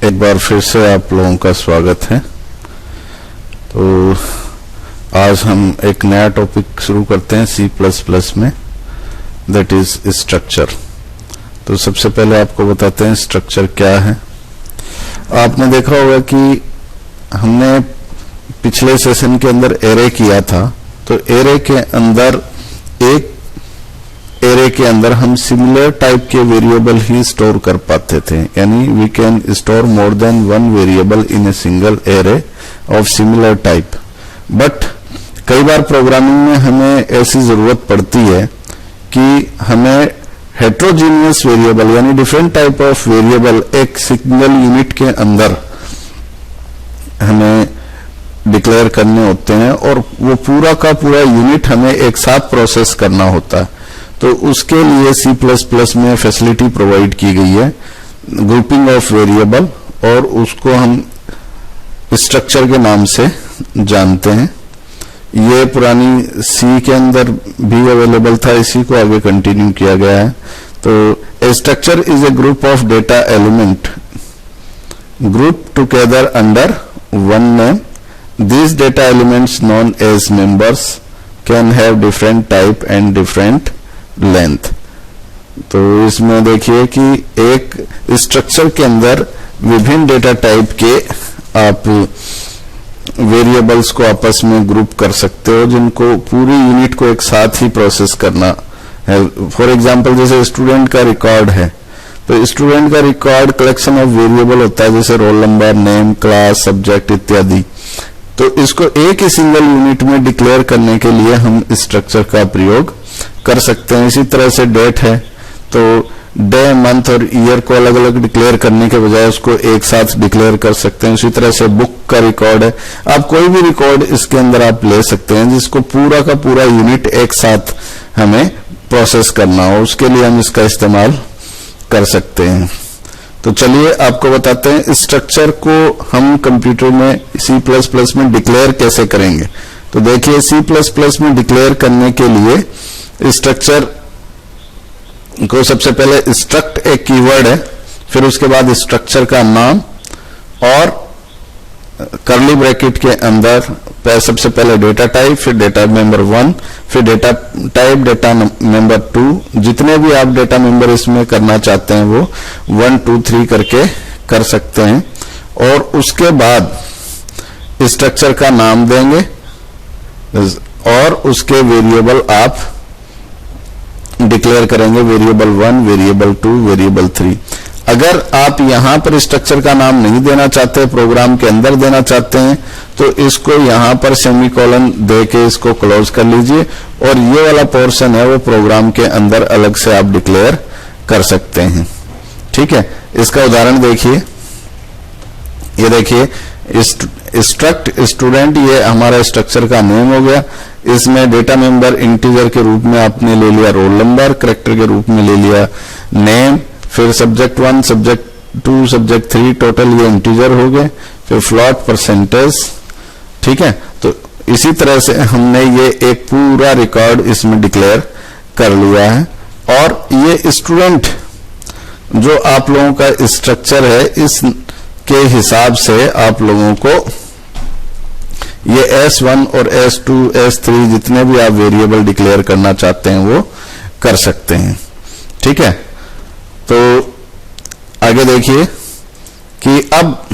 एक बार फिर से आप लोगों का स्वागत है। तो आज हम एक नया टॉपिक शुरू करते हैं C++ में, दैट इज स्ट्रक्चर। तो सबसे पहले आपको बताते हैं स्ट्रक्चर क्या है। आपने देखा होगा कि हमने पिछले सेशन के अंदर एरे किया था, तो एरे के अंदर एक एरे के अंदर हम सिमिलर टाइप के वेरिएबल ही स्टोर कर पाते थे, यानी we can store more than one variable in a single array of similar type. But कई बार प्रोग्रामिंग में हमें ऐसी जरूरत पड़ती है कि हमें हेट्रोजीनियस वेरिएबल यानी डिफरेंट टाइप ऑफ वेरिएबल एक सिंगल यूनिट के अंदर हमें डिक्लेयर करने होते हैं और वो पूरा का पूरा यूनिट हमें एक साथ प्रोसेस करना होता है। तो उसके लिए C++ में फैसिलिटी प्रोवाइड की गई है ग्रुपिंग ऑफ वेरिएबल, और उसको हम स्ट्रक्चर के नाम से जानते हैं। ये पुरानी C के अंदर भी अवेलेबल था, इसी को आगे कंटिन्यू किया गया है। तो a structure is a group of data element group together under one name. These data elements known as members can have different type and different length। तो इसमें देखिए कि एक स्ट्रक्चर के अंदर विभिन्न डेटा टाइप के आप वेरिएबल्स को आपस में ग्रुप कर सकते हो, जिनको पूरी यूनिट को एक साथ ही प्रोसेस करना है। फॉर एग्जांपल जैसे स्टूडेंट का रिकॉर्ड है, तो स्टूडेंट का रिकॉर्ड कलेक्शन ऑफ वेरिएबल होता है, जैसे roll number, name, class, subject इत्यादि। तो इसको एक ही सिंगल यूनिट में डिक्लेयर करने के लिए हम स्ट्रक्चर का प्रयोग कर सकते हैं। इसी तरह से डेट है, तो डे, मंथ और ईयर को अलग अलग डिक्लेयर करने के बजाय उसको एक साथ डिक्लेयर कर सकते हैं। इसी तरह से बुक का रिकॉर्ड है, आप कोई भी रिकॉर्ड इसके अंदर आप ले सकते हैं जिसको पूरा का पूरा यूनिट एक साथ हमें प्रोसेस करना हो, उसके लिए हम इसका इस्तेमाल कर सकते हैं। तो चलिए आपको बताते हैं स्ट्रक्चर को हम कंप्यूटर में C++ में डिक्लेयर कैसे करेंगे। तो देखिए C++ में डिक्लेयर करने के लिए स्ट्रक्चर को सबसे पहले स्ट्रक्ट एक कीवर्ड है, फिर उसके बाद स्ट्रक्चर का नाम और कर्ली ब्रैकेट के अंदर सबसे पहले डेटा टाइप, फिर डेटा मेंबर 1, फिर डेटा टाइप, डेटा मेंबर 2। जितने भी आप डेटा मेंबर इसमें करना चाहते हैं वो 1, 2, 3 करके कर सकते हैं, और उसके बाद स्ट्रक्चर का नाम देंगे और उसके वेरिएबल आप डिक्लेयर करेंगे, वेरिएबल 1, वेरिएबल 2, वेरिएबल 3। अगर आप यहां पर स्ट्रक्चर का नाम नहीं देना चाहते, प्रोग्राम के अंदर देना चाहते हैं, तो इसको यहां पर सेमीकोलन दे के इसको क्लोज कर लीजिए, और ये वाला पोर्शन है वो प्रोग्राम के अंदर अलग से आप डिक्लेयर कर सकते हैं। ठीक है, इसका उदाहरण देखिए। ये देखिए स्ट्रक्ट स्टूडेंट, ये हमारा स्ट्रक्चर का नेम हो गया। इसमें डेटा मेंबर इंटीजर के रूप में आपने ले लिया रोल नंबर, कैरेक्टर के रूप में ले लिया नेम, फिर सब्जेक्ट 1, सब्जेक्ट 2, सब्जेक्ट 3, टोटल ये इंटीजर हो गए, फिर फ्लॉट, परसेंटेज। ठीक है, तो इसी तरह से हमने ये एक पूरा रिकॉर्ड इसमें डिक्लेयर कर लिया है। और ये स्टूडेंट जो आप लोगों का स्ट्रक्चर है, इसके हिसाब से आप लोगों को ये S1 और S2, S3 जितने भी आप वेरिएबल डिक्लेयर करना चाहते हैं वो कर सकते हैं। ठीक है, तो आगे देखिए कि अब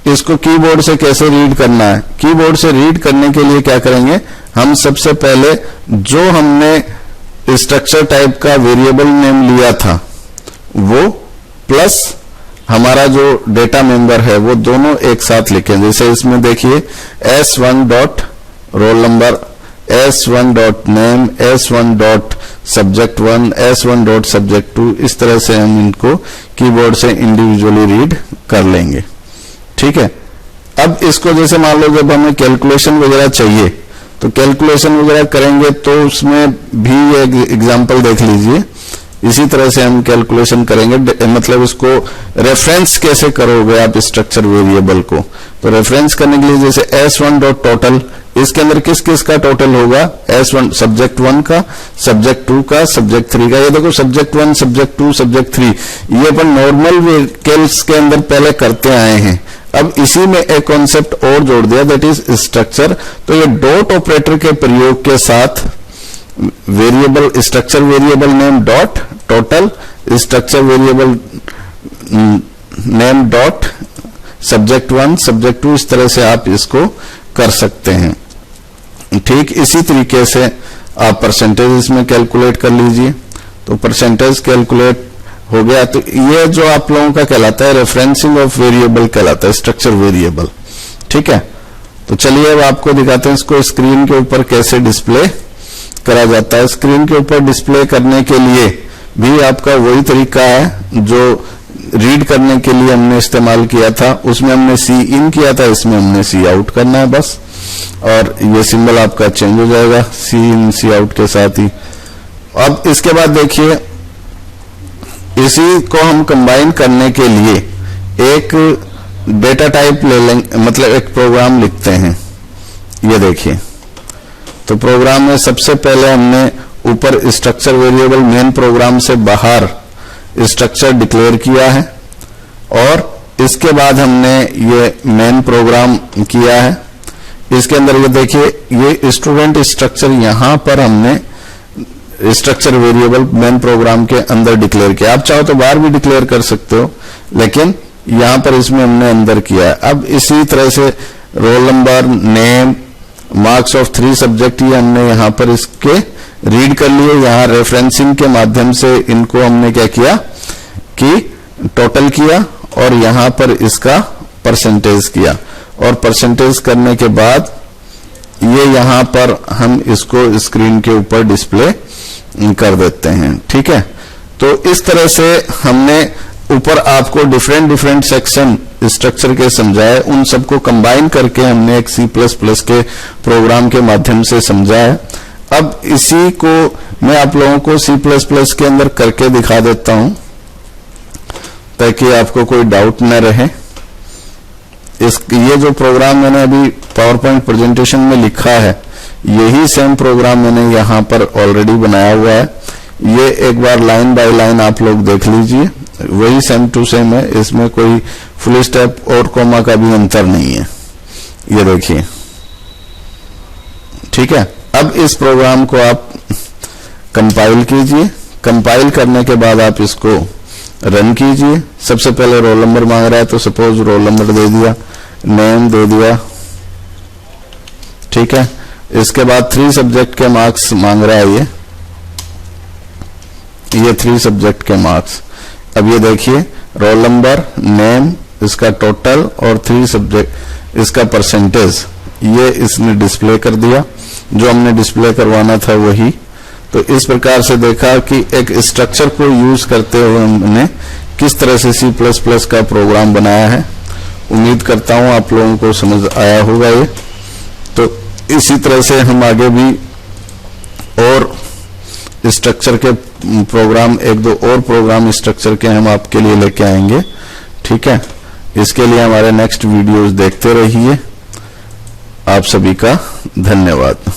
इसको कीबोर्ड से कैसे रीड करना है। कीबोर्ड से रीड करने के लिए क्या करेंगे, हम सबसे पहले जो हमने स्ट्रक्चर टाइप का वेरिएबल नेम लिया था वो प्लस हमारा जो डेटा मेंबर है वो दोनों एक साथ लिखें। जैसे इसमें देखिए S1 dot roll number, S1 dot name, S1 dot subject 1, S1 dot subject 2। इस तरह से हम इनको कीबोर्ड से इंडिविजुअली रीड कर लेंगे। ठीक है, अब इसको जैसे मान लो जब हमें कैलकुलेशन वगैरह चाहिए, तो कैलकुलेशन वगैरह करेंगे तो उसमें भी एक एग्जांपल देख लीजिए। इसी तरह से हम कैलकुलेशन करेंगे, मतलब इसको रेफरेंस कैसे करोगे आप स्ट्रक्चर वेरिएबल को। तो रेफरेंस करने के लिए जैसे S1 डॉट टोटल इसके अंदर किस किस का टोटल होगा, S1 सब्जेक्ट 1 का, सब्जेक्ट 2 का, सब्जेक्ट 3 का। ये देखो सब्जेक्ट 1, सब्जेक्ट 2, सब्जेक्ट 3 ये अपन नॉर्मल व्हीकल्स के अंदर पहले करते आए हैं। अब इसी में एक कॉन्सेप्ट और जोड़ दिया, दैट इज स्ट्रक्चर। तो ये डॉट ऑपरेटर के प्रयोग के साथ variable, structure variable name dot total, structure variable name dot subject 1, subject 2, इस तरह से आप इसको कर सकते हैं। ठीक इसी तरीके से आप परसेंटेज इसमें कैलकुलेट कर लीजिए। तो परसेंटेज कैलकुलेट हो गया। तो ये जो आप लोगों का कहलाता है रेफरेंसिंग ऑफ वेरिएबल कहलाता है, स्ट्रक्चर वेरिएबल। ठीक है, तो चलिए अब आपको दिखाते हैं इसको स्क्रीन के ऊपर कैसे डिस्प्ले करा जाता है। स्क्रीन के ऊपर डिस्प्ले करने के लिए भी आपका वही तरीका है जो रीड करने के लिए हमने इस्तेमाल किया था। उसमें हमने सी इन किया था, इसमें हमने सी आउट करना है बस, और ये सिंबल आपका चेंज हो जाएगा सी इन सी आउट के साथ ही। अब इसके बाद देखिए, इसी को हम कंबाइन करने के लिए एक डेटा टाइप ले लेंगे, मतलब एक प्रोग्राम लिखते हैं। ये देखिए, तो प्रोग्राम में सबसे पहले हमने ऊपर स्ट्रक्चर वेरिएबल मेन प्रोग्राम से बाहर स्ट्रक्चर डिक्लेयर किया है, और इसके बाद हमने ये मेन प्रोग्राम किया है। इसके अंदर ये देखिए, ये स्टूडेंट स्ट्रक्चर यहां पर हमने स्ट्रक्चर वेरिएबल मेन प्रोग्राम के अंदर डिक्लेयर किया। आप चाहो तो बाहर भी डिक्लेयर कर सकते हो, लेकिन यहां पर इसमें हमने अंदर किया है। अब इसी तरह से roll number, name, marks of 3 subject, ये हमने यहां पर इसके रीड कर लिए। यहां रेफरेंसिंग के माध्यम से इनको हमने क्या किया कि टोटल किया, और यहां पर इसका परसेंटेज किया, और परसेंटेज करने के बाद ये यहां पर हम इसको स्क्रीन के ऊपर डिस्प्ले कर देते हैं। ठीक है, तो इस तरह से हमने ऊपर आपको डिफरेंट सेक्शन स्ट्रक्चर के समझाए, उन सबको कंबाइन करके हमने एक C++ के प्रोग्राम के माध्यम से समझाया। अब इसी को मैं आप लोगों को C++ के अंदर करके दिखा देता हूं, ताकि आपको कोई डाउट न रहे। ये जो प्रोग्राम मैंने अभी पावर पॉइंट प्रेजेंटेशन में लिखा है, यही सेम प्रोग्राम मैंने यहाँ पर ऑलरेडी बनाया हुआ है। ये एक बार लाइन बाय लाइन आप लोग देख लीजिए, वही सेम टू सेम है, इसमें कोई फुल स्टॉप और कॉमा का भी अंतर नहीं है। ये देखिए, ठीक है। अब इस प्रोग्राम को आप कंपाइल कीजिए। कंपाइल करने के बाद आप इसको रन कीजिए। सबसे पहले रोल नंबर मांग रहा है, तो सपोज रोल नंबर दे दिया, नेम दे दिया। ठीक है, इसके बाद 3 सब्जेक्ट के मार्क्स मांग रहा है, ये 3 सब्जेक्ट के मार्क्स। अब ये देखिए, रोल नंबर, नेम, इसका टोटल, और 3 सब्जेक्ट इसका परसेंटेज, ये इसने डिस्प्ले कर दिया। जो हमने डिस्प्ले करवाना था वही। तो इस प्रकार से देखा कि एक स्ट्रक्चर को यूज करते हुए हमने किस तरह से C++ का प्रोग्राम बनाया है। उम्मीद करता हूं आप लोगों को समझ आया होगा ये। तो इसी तरह से हम आगे भी और स्ट्रक्चर के प्रोग्राम, 1-2 और प्रोग्राम स्ट्रक्चर के हम आपके लिए लेके आएंगे। ठीक है, इसके लिए हमारे नेक्स्ट वीडियोस देखते रहिए। आप सभी का धन्यवाद।